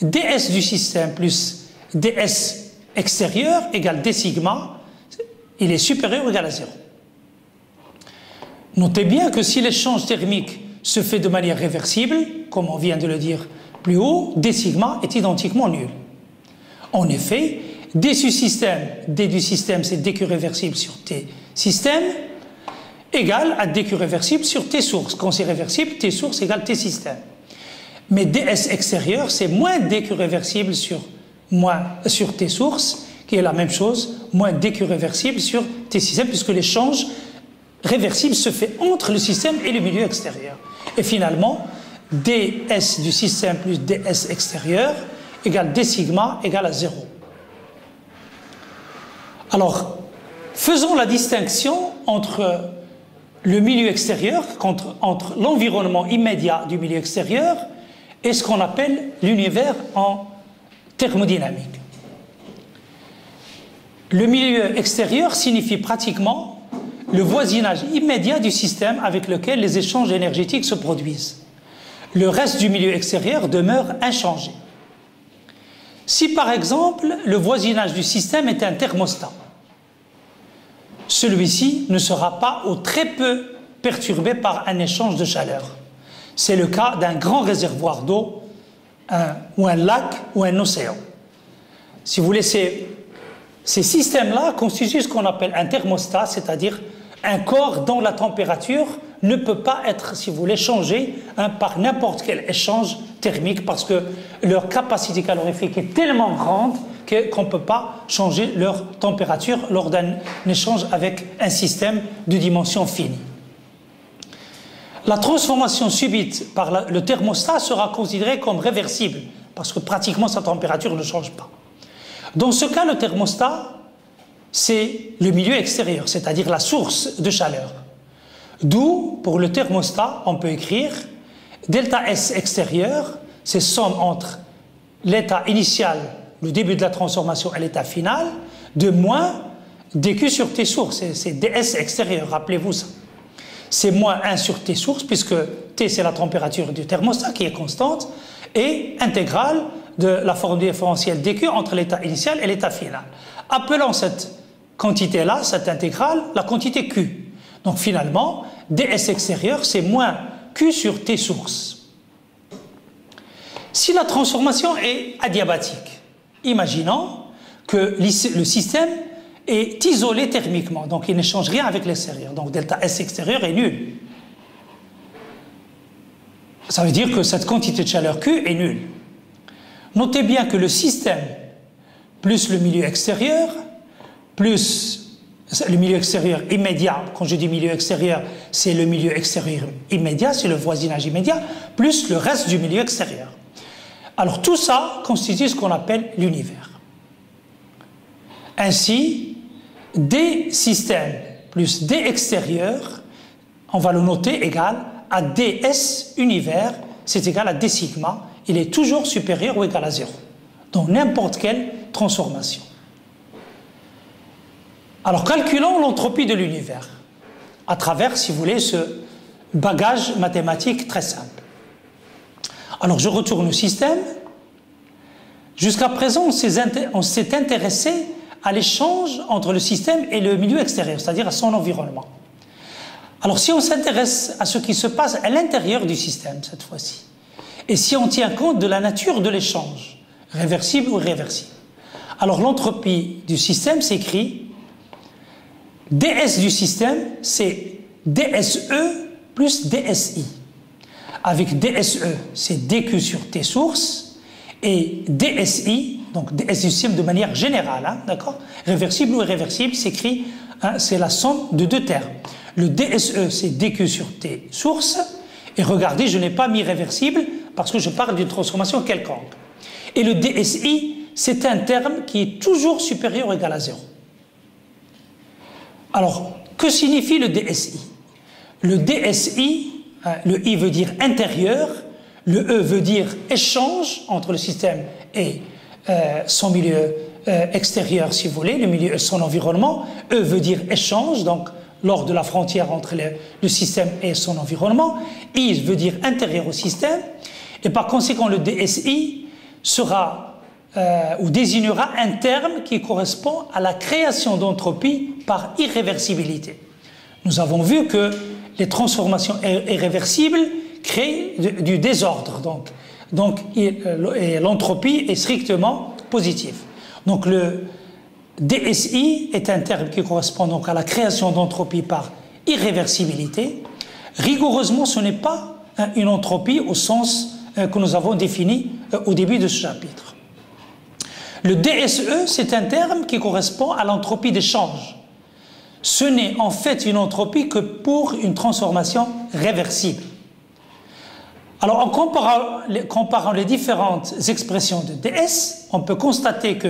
ds du système plus ds extérieur égale d sigma, il est supérieur ou égal à 0. Notez bien que si l'échange thermique se fait de manière réversible, comme on vient de le dire plus haut, d sigma est identiquement nul. En effet, d du système, c'est dq réversible sur t système, égale à dq réversible sur t source. Quand c'est réversible, t source égale t système. Mais ds extérieur, c'est moins dq réversible sur t source, qui est la même chose, moins dq réversible sur t système, puisque l'échange réversible se fait entre le système et le milieu extérieur. Et finalement, ds du système plus ds extérieur égale d sigma égale à 0. Alors, faisons la distinction entre le milieu extérieur, entre l'environnement immédiat du milieu extérieur et ce qu'on appelle l'univers en thermodynamique. Le milieu extérieur signifie pratiquement le voisinage immédiat du système avec lequel les échanges énergétiques se produisent. Le reste du milieu extérieur demeure inchangé. Si par exemple le voisinage du système est un thermostat, celui-ci ne sera pas ou très peu perturbé par un échange de chaleur. C'est le cas d'un grand réservoir d'eau, ou un lac, ou un océan. Si vous voulez, ces systèmes-là constituent ce qu'on appelle un thermostat, c'est-à-dire un corps dont la température ne peut pas être, si vous voulez, changée par n'importe quel échange thermique, parce que leur capacité calorifique est tellement grande qu'on ne peut pas changer leur température lors d'un échange avec un système de dimension finie. La transformation subite par le thermostat sera considérée comme réversible, parce que pratiquement sa température ne change pas. Dans ce cas, le thermostat, c'est le milieu extérieur, c'est-à-dire la source de chaleur. D'où, pour le thermostat, on peut écrire delta S extérieur, c'est somme entre l'état initial, le début de la transformation et l'état final, de moins dq sur t source, c'est ds extérieur, rappelez-vous ça. C'est moins 1 sur t source, puisque t c'est la température du thermostat qui est constante, et intégrale de la forme différentielle dq entre l'état initial et l'état final. Appelons cette quantité-là, cette intégrale, la quantité q. Donc finalement, ds extérieur, c'est moins q sur t source. Si la transformation est adiabatique, imaginons que le système est isolé thermiquement, donc il ne change rien avec l'extérieur, donc delta S extérieur est nul. Ça veut dire que cette quantité de chaleur Q est nulle. Notez bien que le système plus le milieu extérieur, plus le milieu extérieur immédiat. Quand je dis milieu extérieur, c'est le milieu extérieur immédiat, c'est le voisinage immédiat, plus le reste du milieu extérieur. Alors tout ça constitue ce qu'on appelle l'univers. Ainsi, D système plus D extérieur, on va le noter égal à ds univers, c'est égal à d sigma, il est toujours supérieur ou égal à 0, dans n'importe quelle transformation. Alors calculons l'entropie de l'univers, à travers, si vous voulez, ce bagage mathématique très simple. Alors je retourne au système. Jusqu'à présent, on s'est intéressé à l'échange entre le système et le milieu extérieur, c'est-à-dire à son environnement. Alors si on s'intéresse à ce qui se passe à l'intérieur du système, cette fois-ci, et si on tient compte de la nature de l'échange, réversible ou irréversible, alors l'entropie du système s'écrit ds du système, c'est dse plus dsi. Avec dse, c'est dq sur t source, et dsi, donc ds du système de manière générale, hein, d'accord? Réversible ou irréversible s'écrit, hein, c'est la somme de deux termes. Le dse, c'est dq sur t source, et regardez, je n'ai pas mis réversible parce que je parle d'une transformation quelconque. Et le dsi, c'est un terme qui est toujours supérieur ou égal à 0. Alors, que signifie le DSI? Le DSI, le I veut dire intérieur, le E veut dire échange entre le système et son milieu extérieur, si vous voulez, le milieu, son environnement. E veut dire échange, donc lors de la frontière entre le système et son environnement. I veut dire intérieur au système, et par conséquent, le DSI sera ou désignera un terme qui correspond à la création d'entropie par irréversibilité. Nous avons vu que les transformations irréversibles créent du désordre, donc l'entropie est strictement positive. Donc le DSI est un terme qui correspond donc à la création d'entropie par irréversibilité. Rigoureusement, ce n'est pas une entropie au sens que nous avons défini au début de ce chapitre. Le DSE, c'est un terme qui correspond à l'entropie d'échange. Ce n'est en fait une entropie que pour une transformation réversible. Alors, en comparant les différentes expressions de DS, on peut constater que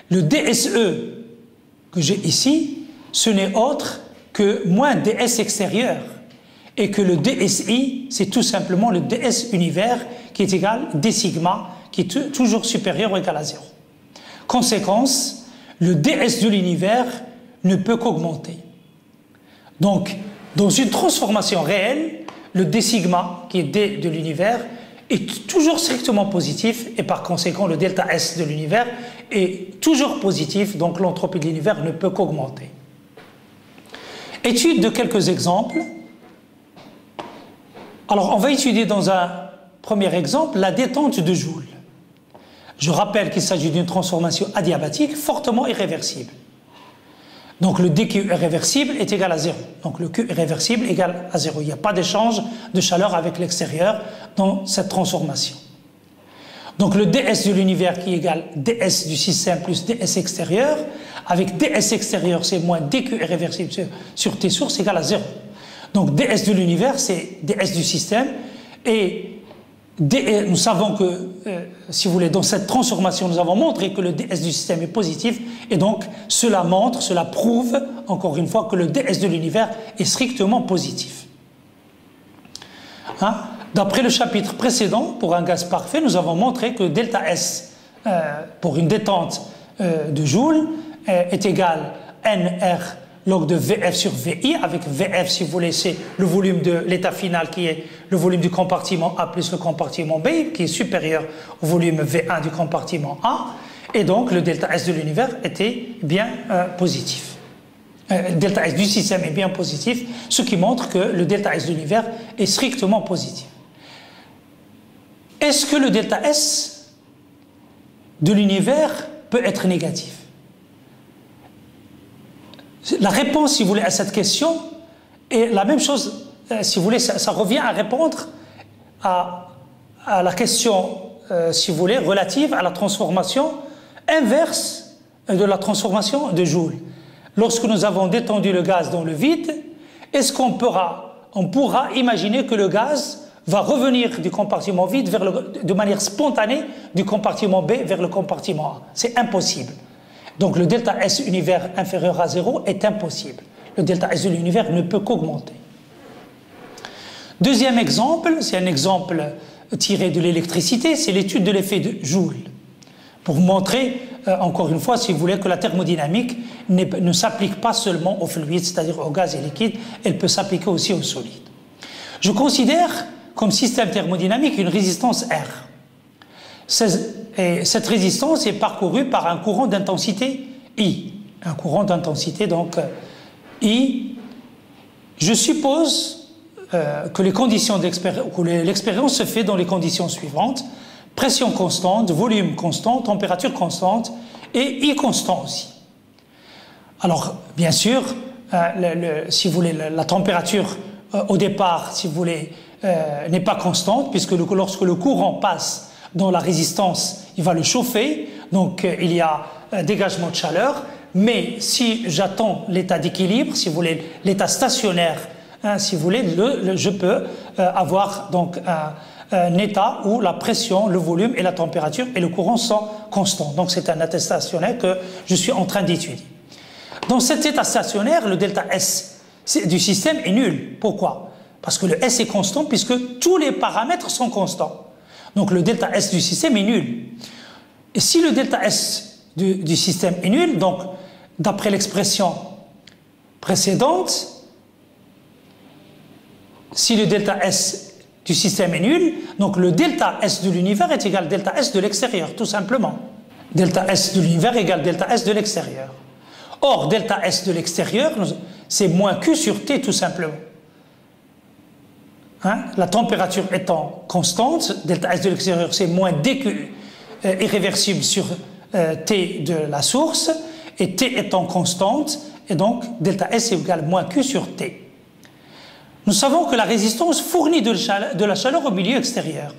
le DSE que j'ai ici, ce n'est autre que moins DS extérieur, et que le DSI, c'est tout simplement le DS univers qui est égal à D sigma, qui est toujours supérieur ou égal à 0. Conséquence, le ds de l'univers ne peut qu'augmenter. Donc, dans une transformation réelle, le d sigma, qui est d de l'univers, est toujours strictement positif, et par conséquent, le delta S de l'univers est toujours positif, donc l'entropie de l'univers ne peut qu'augmenter. Étude de quelques exemples. Alors, on va étudier dans un premier exemple la détente de Joule. Je rappelle qu'il s'agit d'une transformation adiabatique fortement irréversible. Donc le dq irréversible est égal à 0. Donc le q irréversible est égal à 0. Il n'y a pas d'échange de chaleur avec l'extérieur dans cette transformation. Donc le ds de l'univers qui est égal à ds du système plus ds extérieur, avec ds extérieur c'est moins dq irréversible sur t source égal à 0. Donc ds de l'univers c'est ds du système, et nous savons que, si vous voulez, dans cette transformation, nous avons montré que le ds du système est positif, et donc cela prouve, encore une fois, que le ds de l'univers est strictement positif. Hein? D'après le chapitre précédent, pour un gaz parfait, nous avons montré que delta S, pour une détente de Joule, est égal à NR log de VF sur VI, avec VF, si vous voulez, c'est le volume de l'état final qui est le volume du compartiment A plus le compartiment B, qui est supérieur au volume V1 du compartiment A, et donc le delta S de l'univers était bien positif. Delta S du système est bien positif, ce qui montre que le delta S de l'univers est strictement positif. Est-ce que le delta S de l'univers peut être négatif? La réponse, si vous voulez, à cette question est la même chose, si vous voulez, ça revient à répondre à la question, si vous voulez, relative à la transformation inverse de la transformation de Joule. Lorsque nous avons détendu le gaz dans le vide, est-ce qu'on pourra imaginer que le gaz va revenir du compartiment vide de manière spontanée du compartiment B vers le compartiment A? C'est impossible. Donc le delta S univers inférieur à 0 est impossible. Le delta S de l'univers ne peut qu'augmenter. Deuxième exemple, c'est un exemple tiré de l'électricité, c'est l'étude de l'effet de Joule. Pour montrer, encore une fois, si vous voulez, que la thermodynamique ne s'applique pas seulement aux fluides, c'est-à-dire aux gaz et liquides, elle peut s'appliquer aussi aux solides. Je considère comme système thermodynamique une résistance R. Et cette résistance est parcourue par un courant d'intensité I. Un courant d'intensité, donc I. Je suppose que l'expérience se fait dans les conditions suivantes. Pression constante, volume constant, température constante et I constant aussi. Alors, bien sûr, si vous voulez, la température au départ, si vous voulez, n'est pas constante, puisque lorsque le courant passe dans la résistance, il va le chauffer, donc il y a dégagement de chaleur, mais si j'attends l'état d'équilibre, si vous voulez, l'état stationnaire, si vous voulez, je peux avoir donc un état où la pression, le volume et la température et le courant sont constants. Donc c'est un état stationnaire que je suis en train d'étudier. Dans cet état stationnaire, le delta S du système est nul. Pourquoi? Parce que le S est constant puisque tous les paramètres sont constants. Donc le delta S du système est nul. Et si le delta S du système est nul, donc d'après l'expression précédente, si le delta S du système est nul, donc le delta S de l'univers est égal à delta S de l'extérieur, tout simplement. Delta S de l'univers égale delta S de l'extérieur. Or, delta S de l'extérieur, c'est moins Q sur T, tout simplement. La température étant constante, delta S de l'extérieur, c'est moins dQ irréversible sur T de la source, et T étant constante, et donc delta S est égal à moins Q sur T. Nous savons que la résistance fournit de la chaleur au milieu extérieur.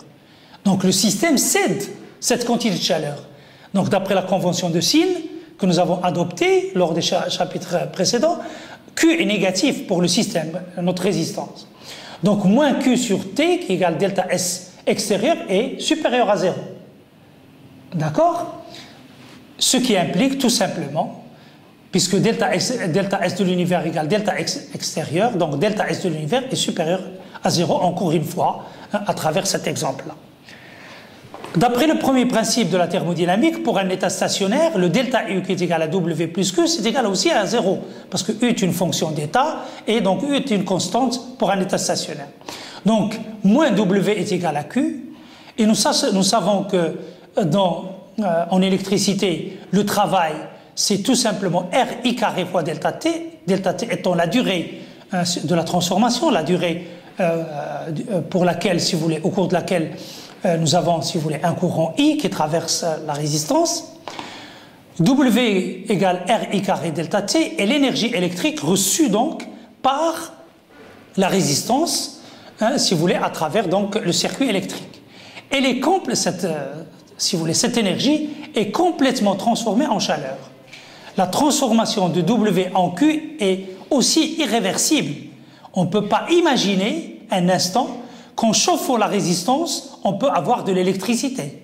Donc le système cède cette quantité de chaleur. Donc d'après la convention de Sill que nous avons adoptée lors des chapitres précédents, Q est négatif pour le système, notre résistance. Donc moins Q sur T qui égale delta S extérieur est supérieur à 0. D'accord? Ce qui implique tout simplement, puisque delta S de l'univers égale delta X extérieur, donc delta S de l'univers est supérieur à 0, encore une fois, à travers cet exemple-là. D'après le premier principe de la thermodynamique, pour un état stationnaire, le delta U qui est égal à W plus Q, c'est égal aussi à 0, parce que U est une fonction d'état, et donc U est une constante pour un état stationnaire. Donc, moins W est égal à Q, et nous savons que en électricité, le travail, c'est tout simplement RI carré fois delta T étant la durée de la transformation, la durée pour laquelle, si vous voulez, au cours de laquelle nous avons, si vous voulez, un courant I qui traverse la résistance. W égale RI carré delta T est l'énergie électrique reçue donc par la résistance, si vous voulez, à travers donc le circuit électrique. Elle est si vous voulez, cette énergie est complètement transformée en chaleur. La transformation de W en Q est aussi irréversible. On ne peut pas imaginer un instant qu'en chauffant la résistance, on peut avoir de l'électricité.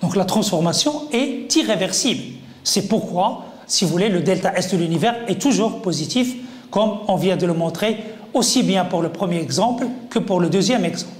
Donc la transformation est irréversible. C'est pourquoi, si vous voulez, le delta S de l'univers est toujours positif, comme on vient de le montrer aussi bien pour le premier exemple que pour le deuxième exemple.